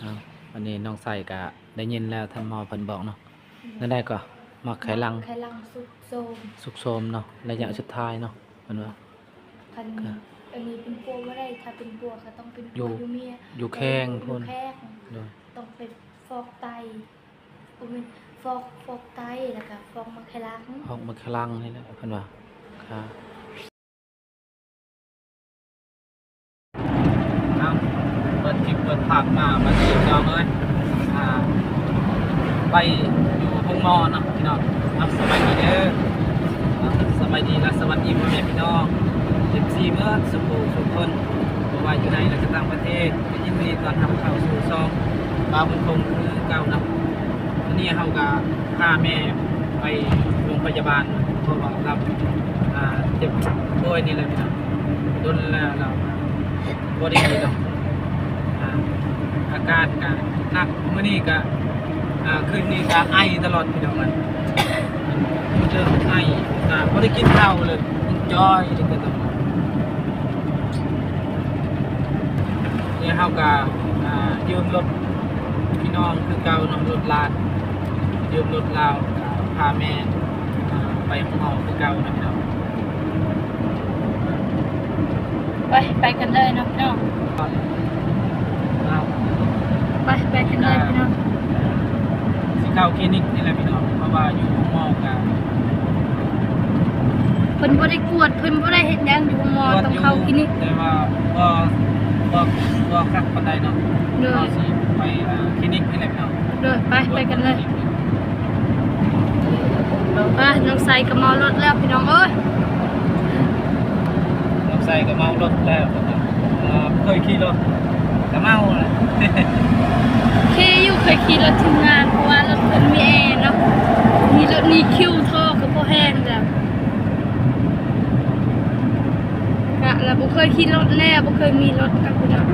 เอาวันนี้น้องใส่ก็ได้ยินแล้วท่านหมอเพิ่นบอกเนาะนั่นได้ก็มักไขลังไขลังสุดโทรมสุกโทรมเนาะระยะสุดท้ายเนาะเพิ่นว่าคันก็อันนี้เป็นปัวบ่ได้ถ้าเป็นปัวก็ต้องเป็นอยู่ปัวอยู่เมียอยู่แข้งอยู่พุ่นแข้งโดยต้องเป็นฟอกไตบ่แม่นฟอกไตแล้วก็ฟอกมะไขลังออกมาไขลังนี่แหละเพิ่นว่าครับเอาเปิดคลิปเปิดภาพมาดีน้องเอ้ยไปอยู่ห้องหมอเนาะพี่น้องสบายดีเด้อสบายดีและสวัสดีพ่อแม่พี่น้อง14เมื่อสุขสุขคนบ่ว่าอยู่ในและก็ต่างประเทศยินดีต้อนรับเข้าสู่ช่องบ่าวบุญคงคือเก่านะวันนี้เฮาก็พาแม่ไปโรงพยาบาลเพราะว่ารับเจ็บป่วยนี่แหละพี่น้องโดนแล้วเราบ่ได้ดีดอกอาการก็หนักมื้อนี้ก็คืนนี้ก็ไอตลอดพี่น้องมันเจอไอบ่ได้กินข้าวเลยจอยนี่ก็ต้องนี่เฮาก็ยืมรถพี่น้องคือเก่าเนาะรถลาดยืมรถลาวพาแม่ไปห้องหมอคือเก่านะพี่น้องไปกันเลยเนาะพี่น้องไปกันเลยพี่น้องสิเข้าคลินิกนี่แหละพี่น้องเพราะว่าอยู่ห้องหมอก็เพิ่นบ่ได้กวดเพิ่นบ่ได้เฮ็ดหยังอยู่หมอต้องเข้าคลินิกแต่ว่าบ่คักปานใดเนาะเราสิไปคลินิกนี่แหละพี่น้องเด้อไปกันเลยน้องใส่ก็เมารถแล้วพี่น้องเอ้ยน้องใส่ก็เมารถแล้วเคยขี่รถก็เมาแหละเคยขี่รถทำงานเพราะว่ารถเพิ่นมีแอร์เนาะมีรถนี่คิวท่อก็บ่แห้งจ้ะก็แล้วบ่เคยขี่รถแน่บ่เคยมีรถกับพี่น้อง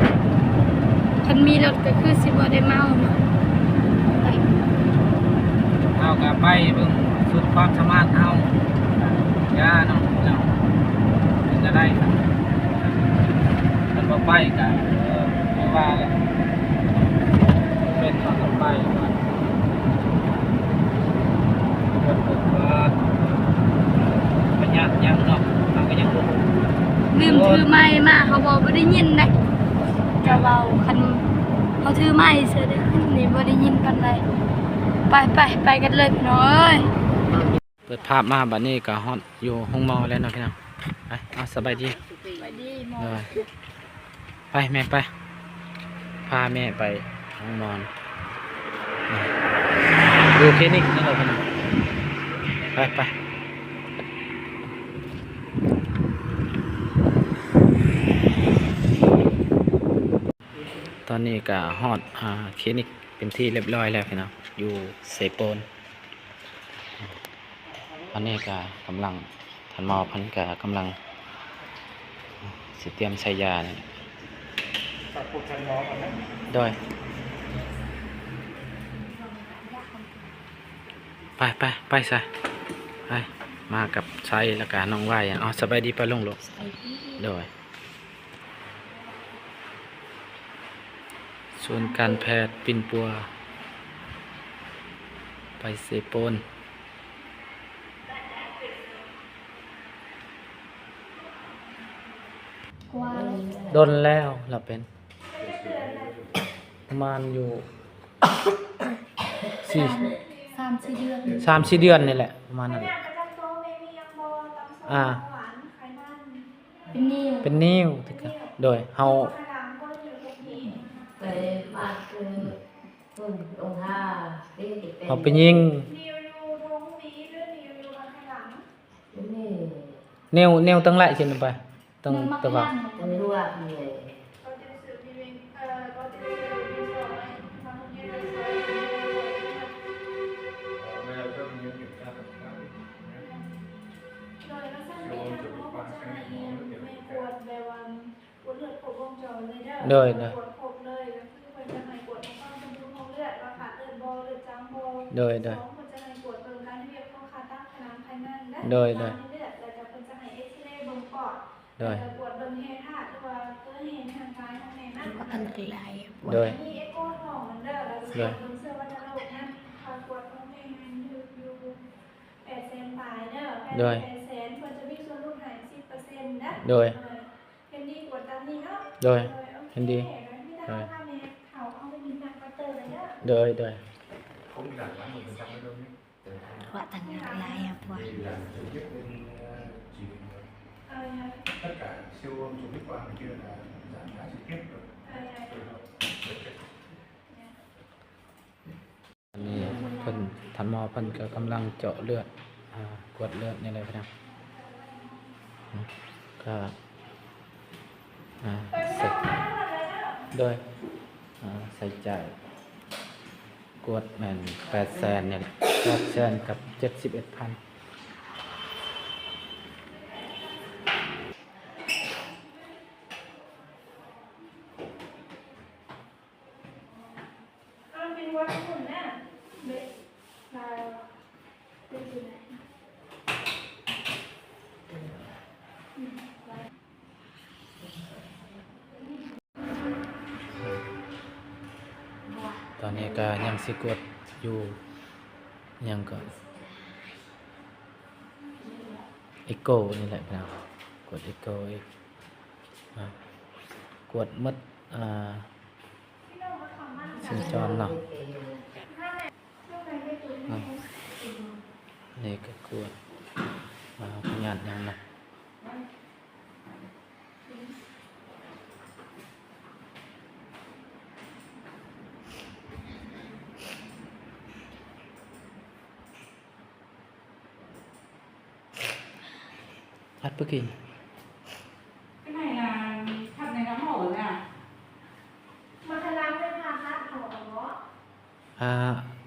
คันมีรถก็คือสิบ่ได้เมาเนาะเอาก็ไปเบิ่งสุดความสามารถเอาย่าเนาะถึงจะได้ครับมันบ่ไปก็ไม่ว่าเป็นทางไปปัญญายังเนาะมันก็ยังลืมถือไม้มาเขาบอกบ่ได้ยินนะจะเว้าคันเขาถือไม้เสียได้นี่บ่ได้ยินปานใดไปกันเลยพี่น้องเอ้ยเปิดภาพมาบัดนี้ก็ฮอดอยู่ห้องหมอแล้วเนาะพี่น้องไปเอาสบายดีหมอไปแม่ไปพาแม่ไปห้องนอนดูคลินิกนี่เลยพี่น้องไปตอนนี้ก็ฮอดคลินิกเป็นที่เรียบร้อยแล้วพี่น้องอยู่เซโปนตอนนี้ก็กำลังท่านหมอพันก็กำลังสิเตรียมใช้ยาเนี่ยโดยไปใส่ไปมากับใช้แล้วก็น้องไหวอ๋อสบายดีปะลุงลูกโดยส่วนการแพทย์ปิ่นปัวไปเซโปนโดนแล้วเราเป็นประมาณอยู่3-4 เดือน3-4 เดือนนี่แหละประมาณนั้นเป็นนิ้วโดยเฮาเอาไปยิงแนวตั้งหลายขึ้นไปตั้งตะวันโดยอันตรายโดย เสื้อวัฒนโลกนะเขากวดของแม่งานอยู่800,000ปลายเด้อ800,000เพิ่นจะมีส่วนลดให้10%นะเห็นดีกว่าตามนี้เนาะเห็นดีเขาเอาไปมีงานมาเตอร์เลยเด้อkhông đặt bán một phần trăm nữa đâu nhé. Họa thằng ngạc lại à Họa. Thì là trực tiếp bên chỉ tất cả siêu âm chụp X quang này kia là giảm giá trực tiếp rồi. อันนี้เพิ่นทันหมอเพิ่นก็กำลังเจาะเลือดกวดเลือดนี่เลยพี่น้องก็เสร็จโดยใส่ใจายกวดแม่น800,000เนี่ยแหละ800,000กับ71,000ตอนนี้ก็ยังสิกดอยู่ยังก็เอ็กโกนี่แหละพี่น้องกดเอ็กโกอีกกดมัดชิงจรเนาะนี่ก็กดพยานยังนะhát bất kỳ cái này là thật này nó mổ rồi à มาทำร้านเป็นพาคัดหอ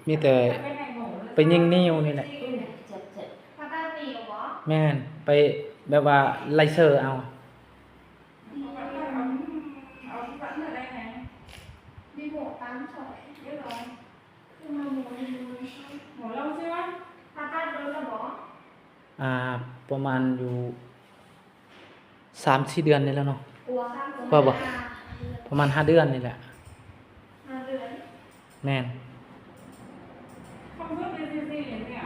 มีแต่ cái này mổ rồi ไปยิงนิ้วนี่แหละ พาต้าตีหรอ แม่นไปแบบว่าไลเซอร์เอา ống vẫn ở đây này มีหมูตามสอย biết rồi คือมาหมู mổ lâu chưa พาต้าโดนระบอ ประมาณอยู่3-4 เดือนนี่แล้วเนาะ กลัว ประมาณ5 เดือนนี่แหละ 5 เดือน แม่น không biết cái gì gì nhỉ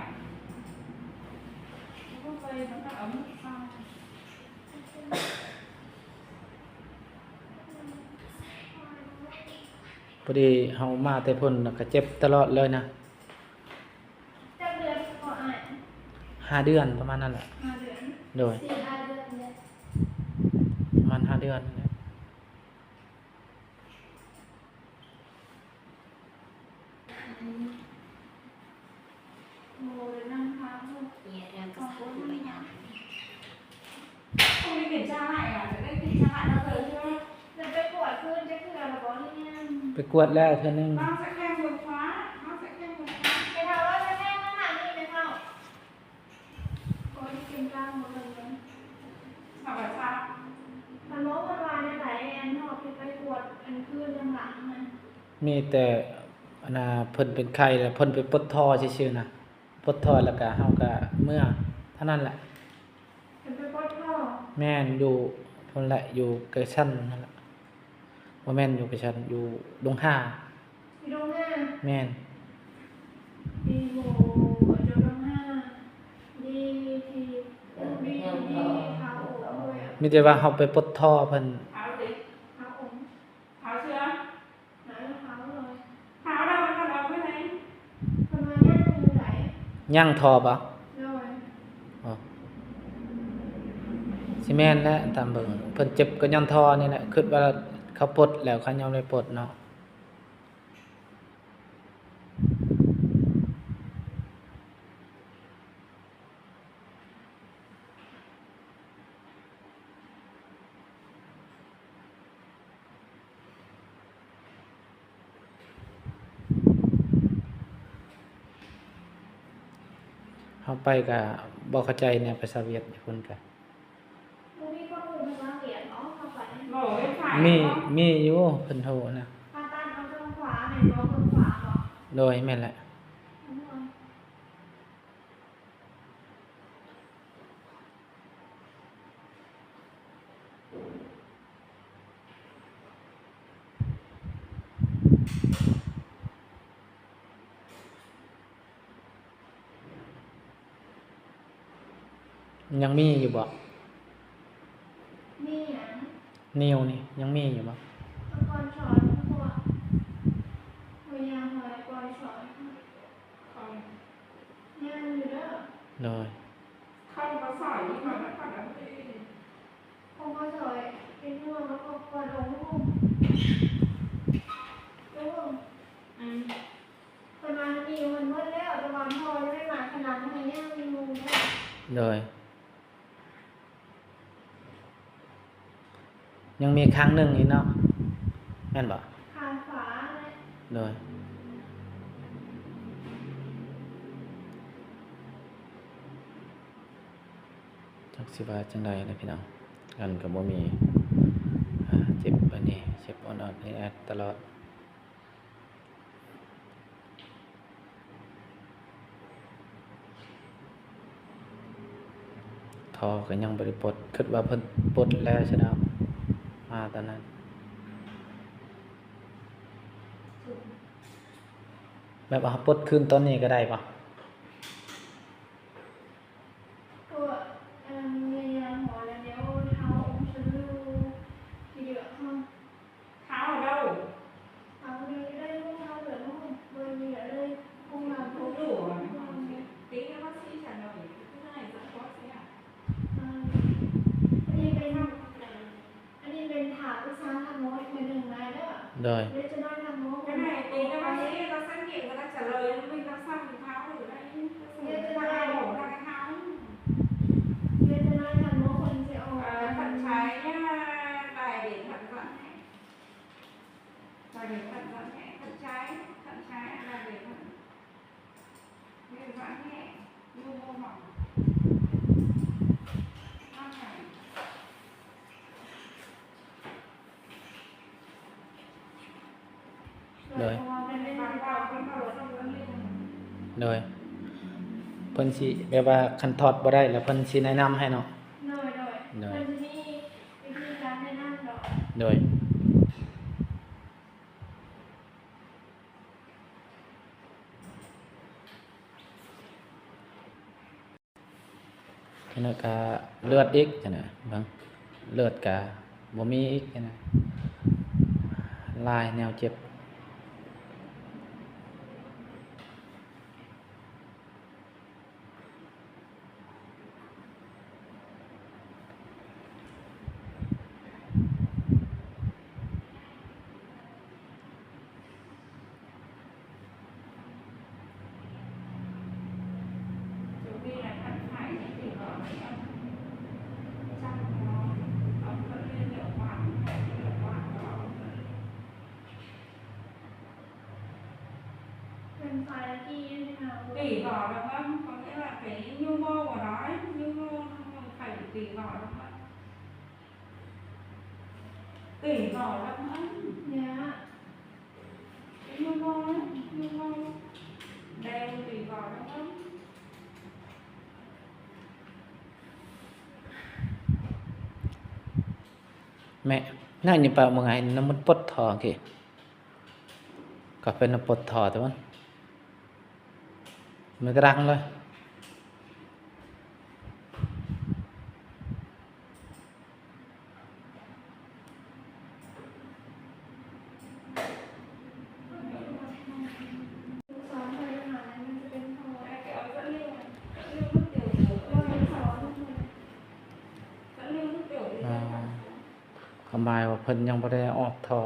không phải nó là ống sao พอดีเฮามาแต่พุ่นแล้วก็เจ็บตลอดเลยนะ จะเดือนก็อ่าน 5 เดือนประมาณนั้นแหละ 5 เดือน โดย 4-5 เดือนเนี่ย ประมาณ5 เดือนนี่แหละ หมูหรือนั่งค้างลูก Nhà đang có sẵn bây giờ. không đi kiểm tra lại à để đây kiểm tra lại bao giờ chưa จะไปปวดขึ้นจะคือระบอนี่เนี่ย ไปกวดแล้วเทื่อนึง bác sẽ khen vừa khóa bác sẽ khen vừa khóa ไปทำว่าจะแม่ข้างหลังนี่ไหมเข้าก็ที่กินกล้ามหมดเลย mà bảo sao มันโม้มันวานในไหนแอนหอบไปปวดอันคืนยังหลังมัน มีแต่เพิ่นเป็นไข้แล้วเพิ่นไปปลดท่อซื่อๆนะปลดท่อแล้วก็เฮาก็เมื่อเท่านั้นแหละ เป็นไปปวดท่อ แม่นอยู่พุ่นแหละอยู่กระชั้นนั่นแหละบ่แม่นอยู่กระชั้นอยู่ดงห้า มีดงหน้า แม่น ดีโหดงหน้าดีทีดีเท้าโอ้ย มีแต่ว่าเฮาไปปลดท่อเพิ่น áo gì เท้าอง áo chưa หายเท้าเลย áo đâu con đâu cái này คนมาแย่งมือไหล ย่างท่อบ่ เลย อ๋อสิแม่นแหละตามเบิ่งเพิ่นเจ็บก็ย้อนท่อนี่แหละคิดว่าเขาปลดแล้วเขายอมได้ปลดเนาะ เฮาไปก็บ่เข้าใจเนี่ยภาษาเวียดคนก็ มูมีข้อมูลภาษาเหรียญเนาะเข้าไป mổ bên phải มี đúng không? มีอยู่เพิ่นโทรนะ พาต้านเอาทางขวาไหนบอกทางขวาเหรอ โดยแม่นแหละ เ ยังมีอยู่บ่ มีหยัง นิ้วนี่ยังมีอยู่บ่ ก่อนสอนพวกพยาหอยก่อนสอนยังอยู่เด้อ โดย เข้ามาใส่นี่มันแล้วก็แบบ พวกก็สอยเป็นห่วงแล้วก็กลัวลงลูกประมาณนี้มันหมดแล้วแต่วันพอจะไม่มาขนาดนี้ยังมีมุมได้ โดยยังมีครั้งหนึ่งอีกเนาะแม่นบ่ คานฝาเลย โดยจักสิว่าจังใดนะพี่น้องกันก็บ่มีเจ็บอันนี้เจ็บอ่อนๆนี่แอดตลอดทอก็ยังบ่ได้ปลดคิดว่าเพิ่นปลดแล้วใช่เนาะมาตอนนั้นแบบว่าปลดคืนตอนนี้ก็ได้ปะ ตัวพยาหอยแล้วเดี๋ยวเท้าองค์ชลูทีเดียวห้อง เท้าđâu เอาเลยได้ลูกเท้าเหลือลูกเบอร์มีเลยห้องน้ำ không ทุก đủ ห้อง rồi tí cái bác sĩ trả lời cái này rất có sẽ อันนี้เป็นถาวิชาทำโน้ตมือหนึ่งนายเด้อ โดย เดี๋ยวจะได้ทำโน้ต cái này tí cái bác sĩ nó xét nghiệm người ta trả lời mình làm sao mình tháo ở đây người ta đổ ra cái tháo เดี๋ยวจะได้ทำโน้ตคนจะออก thận trái nhá đài để thận dẫn này đài để thận dẫn nhẹ thận trái đài để thận để dẫn nhẹ như mô mỏng năm này โดย bằng vào con vào xong nó lên โดยเพิ่นสิแบบว่าคันถอดบ่ได้แล้วเพิ่นสิแนะนำให้เนาะ โดยมันจะมีวิธีการแนะนำดอก โดยแล้วก็เลือดอีกจังได๋เบิ่งเลือดก็บ่มีอีกจังได๋ลายแนวเจ็บเป็นไฟที่ให้เรา tỉ vỏ được không? Có nghĩa là cái nhu mô của nó ấy, nhu mô phải tỉ vỏ được không? Tỉ vỏ được không? เนี่ย Cái nhu mô ấy, nhu mô đều tỉ vỏ được không? แม่น่าอยู่ปะมื้อไงน้ำมันปลดทอกี่ก็เป็นน้ำปลดทอแต่มันกระดังเลย สอนไปหามันจะเป็นพอ Cái ống dẫn lưu này, dẫn lưu nước tiểu của เราสอน dẫn lưu nước tiểu thì อ่าคำหมายว่าเพิ่นยังบ่ได้ออกทอ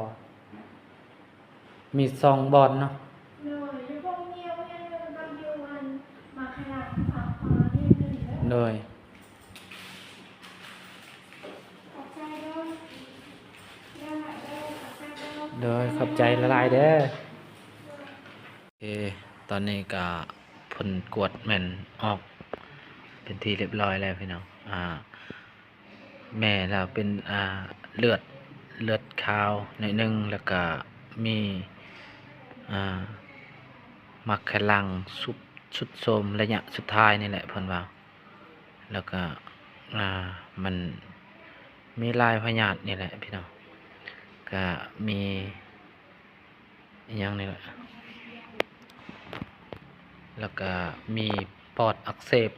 มี2บอนเนาะ หน่อยพวกเงี้ยวเนี่ยบางเดียวมันมาขนาดฝาฟ้าเนี่ยหนึ่งแล้ว โดย học trai đâu? Ra lại đâu? Học trai đâu? โดยขอบใจละลายเด้อโอเคตอนนี้ก็ผลกวดแม่นออกเป็นที่เรียบร้อยแล้วพี่น้องแม่เราเป็นเลือดขาวหน่อยหนึงแล้วก็มีมักแคลังสุดโทรมระยะสุดท้ายนี่แหละเพิ่นว่าแล้วก็มันมีลายพยาธินี่แหละพี่น้องก็มีอหยังนี่แหละแล้วก็มีปอดอักเสบ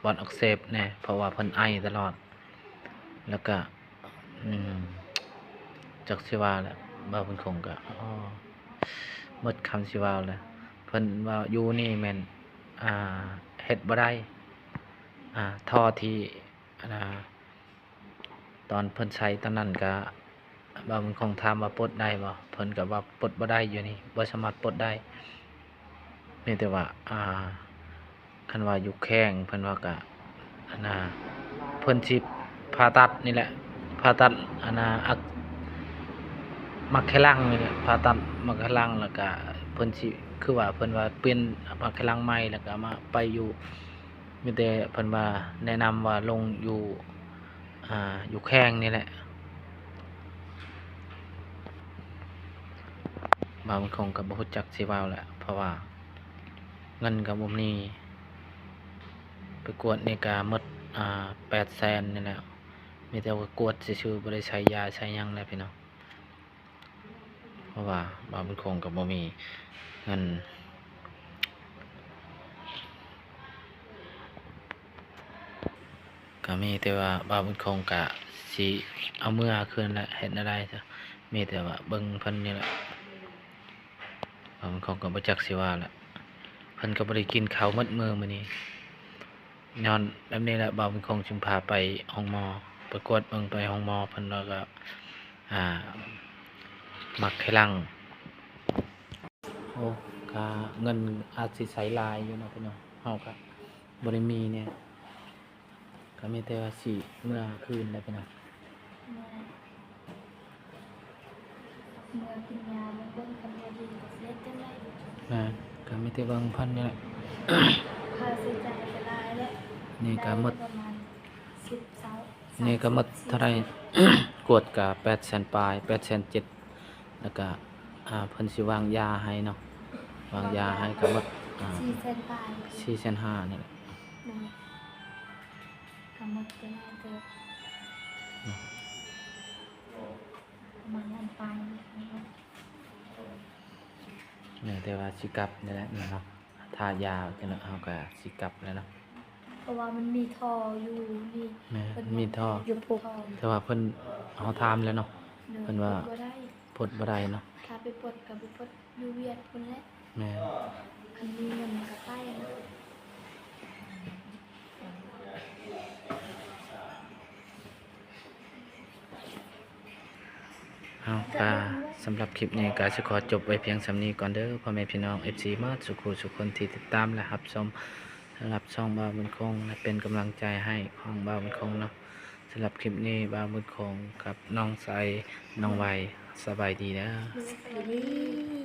ป อดอักเสบแน่เพราะว่าเพิ่นไอตลอดแล้วก็จักสิว่าแหละบ่าวเพิ่นคงก็หมดคำสิว่าแล้วเพิ่นว่าอยู่นี่แม่นเฮ็ดบ่ได้ท่อที่ตอนเพิ่นใช้ตอนนั้นก็บ่าวเพิ่นคงถามว่าปลดได้บ่เพิ่นก็ว่าปลดบ่ได้อยู่นี่บ่สามารถปลดได้มีแต่ว่าคันว่าอยู่แข้งเพิ่นว่าก็เพิ่นสิผ่าตัดนี่แหละผ่าตัดมักแค่ลังนี่แหละผ่าตัดมักแค่ลังแล้วก็เพิ่นสิคือว่าเพิ่นว่าเปลี่ยนมักแค่ลังใหม่แล้วก็มาไปอยู่มีแต่เพิ่นว่าแนะนำว่าลงอยู่แข้งนี่แหละบางคงก็บ่ฮู้จักสิเว้าแหละเพราะว่าเงินก็บ่มีไปกวดนี่ก็หมด800,000นี่แหละมีแต่ว่ากวดซื่อๆบ่ได้ใช้ยาใช้หยังแล้วพี่น้องเพราะว่าบางคงก็บ่มีเงินก็มีแต่ว่าบางคงก็สิเอาเมื่อคืนละเฮ็ดอะไรซะมีแต่ว่าเบิ่งเพิ่นนี่แหละบางคงก็บ่จักสิว่าละเพิ่นก็บ่ได้กินข้าวหมดมื้อมื้อนี้ย้อนแบบนี้แหละบางคงจึงพาไปห้องหมอไปกวดเบิ่งไปห้องหมอเพิ่นแล้วก็มักไขลังโอ้ก็เงินอาจสิใช้หลายอยู่เนาะพี่น้องเฮาก็บ่ได้มีเนี่ยก็มีแต่ว่าสิเมื่อคืนได้พี่น้อง เมื่อกินยาแล้วเบิ่งกันบ่ดีก็เสียจังได๋ ก็มีแต่เบิ่งพันนี่แหละ ค่าใช้จ่ายก็หลายแล้ว นี่ก็หมด ประมาณ10เซา นี่ก็หมดเท่าไหร่ กวดก็800,000ปลาย870,000แล้วก็เพิ่นสิวางยาให้เนาะวางยาให้ก็หมด400,000ปลาย 4,500,000นี่แหละ ก็หมดไปแล้วเด้อประมาณนั้นไปนะครับ เนี่ยแต่ว่าสิกลับนี่แหละเนาะทายาจังเนาะเฮาก็สิกลับแล้วเนาะ เพราะว่ามันมีท่ออยู่นี่ แม่มีท่อ อยู่พุก แต่ว่าเพิ่นเฮาถามแล้วเนาะ เพิ่นว่า บ่ได้ ปลดบ่ได้เนาะ ถ้าไปปลดก็ไปปลดอยู่เวียดพุ่นแหละ แม่ คันมีเงินก็ไปนะ ก็สำหรับคลิปนี้ก็สิขอจบไว้เพียงส่ำนี้ก่อนเด้อพ่อแม่พี่น้อง FC มาสุขุสุขคนที่ติดตามและรับชมสำหรับช่องบ่าวบุญคงและเป็นกำลังใจให้ของบ่าวบุญคงเนาะสำหรับคลิปนี้บ่าวบุญคงกับน้องไซน้องไวสบายดีนะ สวัสดี